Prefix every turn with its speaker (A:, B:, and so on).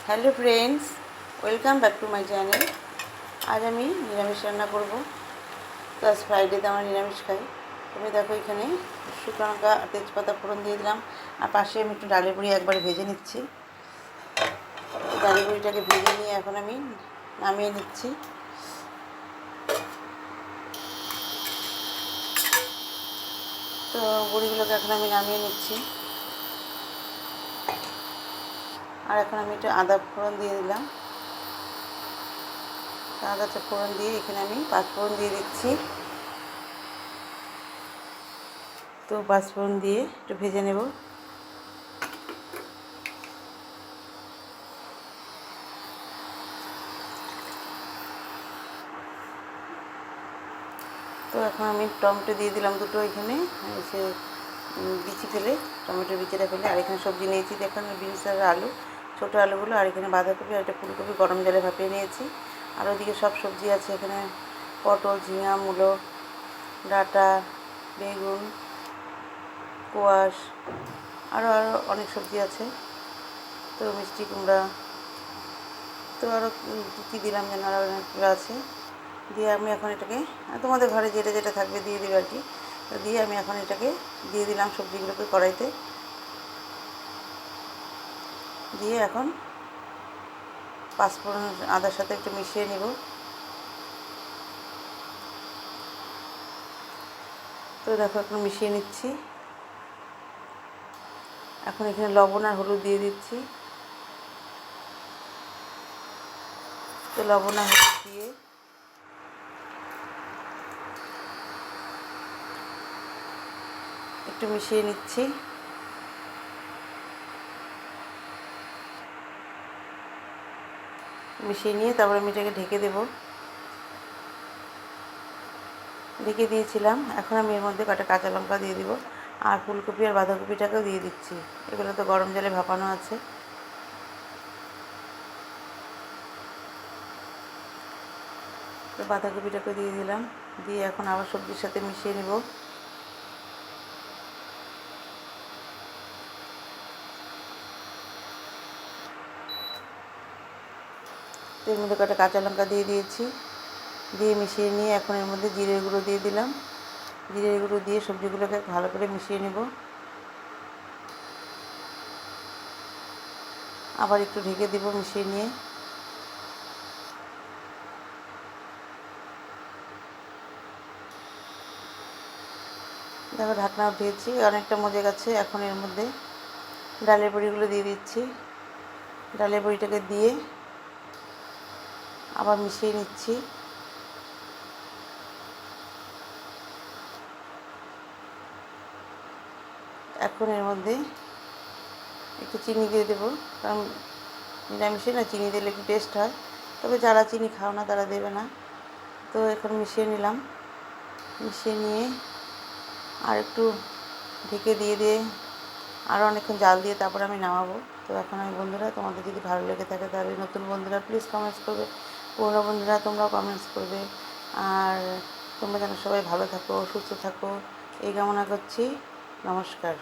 A: Hello friends, welcome back to my channel. আজ আমি নিরামিষ রান্না করব। তো আজ ফ্রাইডেতে আমরা নিরামিষ খাই। তুমি দেখো, এখানে শুকনো লঙ্কা তেজপাতা ফোড়ন দিয়ে দিলাম, আর পাশে আমি একটু ডালের বড়ি একবার ভেজে নিচ্ছি। ডালের বড়িটাকে ভেজে নিয়ে এখন আমি নামিয়ে নিচ্ছি। তো বড়িগুলোকে এখন আমি নামিয়ে নিচ্ছি। আর এখন আমি একটু আদা ফোড়ন দিয়ে দিলাম। আদাটা ফোড়ন দিয়ে এখানে আমি পাঁচফোড়ন দিয়ে দিচ্ছি। তো পাঁচফোড়ন দিয়ে একটু ভেজে নেব। তো এখন আমি টমেটো দিয়ে দিলাম দুটো, এখানে সে বিচি ফেলে, টমেটোর বিচিটা ফেলে। আর এখানে সবজি নিয়েছি, দেখুন বিনস আর আলু, ছোটো আলুগুলো। আর এখানে বাঁধাকপি আর একটা ফুলকপি গরম জলে ভাপিয়ে নিয়েছি। আর ওদিকে সব সবজি আছে, এখানে পটল, ঝিঙা, মূলো, ডাঁটা, বেগুন, কোয়াশ, আরও অনেক সবজি আছে। তো মিষ্টি কুমড়া, তো আরও কী দিলাম যেন, আরও অনেকগুলো আছে। দিয়ে আমি এখন এটাকে, তোমাদের ঘরে যেটা যেটা থাকবে দিয়ে দেবে আর কি। তো দিয়ে আমি এখন এটাকে দিয়ে দিলাম সবজিগুলোকে কড়াইতে। দিয়ে এখন পাঁচফোড়ন আদার সাথে একটু মিশিয়ে নেব। তো দেখো এখন মিশিয়ে নিচ্ছি। এখন এখানে লবণ আর হলুদ দিয়ে দিচ্ছি। তো লবণ আর হলুদ দিয়ে একটু মিশিয়ে নিচ্ছি। মিশিয়ে নিয়ে তারপরে আমি এটাকে ঢেকে দেব। ঢেকে দিয়েছিলাম। এখন আমি এর মধ্যে কাটা কাঁচা লঙ্কা দিয়ে দিব, আর ফুলকপি আর বাঁধাকপিটাকেও দিয়ে দিচ্ছি। এগুলো তো গরম জলে ভাপানো আছে। তো বাঁধাকপিটাকে দিয়ে দিলাম। দিয়ে এখন আবার সবজির সাথে মিশিয়ে নেব। তো এর মধ্যে কটা কাঁচা লঙ্কা দিয়ে দিয়েছি। দিয়ে মিশিয়ে নিয়ে এখন এর মধ্যে জিরের গুঁড়ো দিয়ে দিলাম। জিরের গুঁড়ো দিয়ে সবজিগুলোকে ভালো করে মিশিয়ে নেব। আবার একটু ঢেকে দেব মিশিয়ে নিয়ে। দেখো ঢাকনা উঠিয়েছি, অনেকটা মজে গেছে। এখন এর মধ্যে ডালের বড়িগুলো দিয়ে দিচ্ছি। ডালের বড়িটাকে দিয়ে আবার মিশিয়ে নিচ্ছি। এখন এর মধ্যে একটু চিনি দিয়ে দেবো, কারণ নিরামিষে না চিনি দিলে একটু টেস্ট হয়। তবে যারা চিনি খাও না তারা দেবে না। তো এখন মিশিয়ে নিলাম। মিশিয়ে নিয়ে আর একটু ঢেকে দিয়ে আরও অনেকক্ষণ জাল দিয়ে তারপর আমি নামাবো। তো এখন আমি বন্ধুরা, তোমাদের যদি ভালো লেগে থাকে তাহলে নতুন বন্ধুরা প্লিজ কমেন্টস করবে, পুরনো বন্ধুরা তোমরাও কমেন্টস করবে। আর তোমরা যেন সবাই ভালো থাকো, সুস্থ থাকো, এই কামনা করছি। নমস্কার।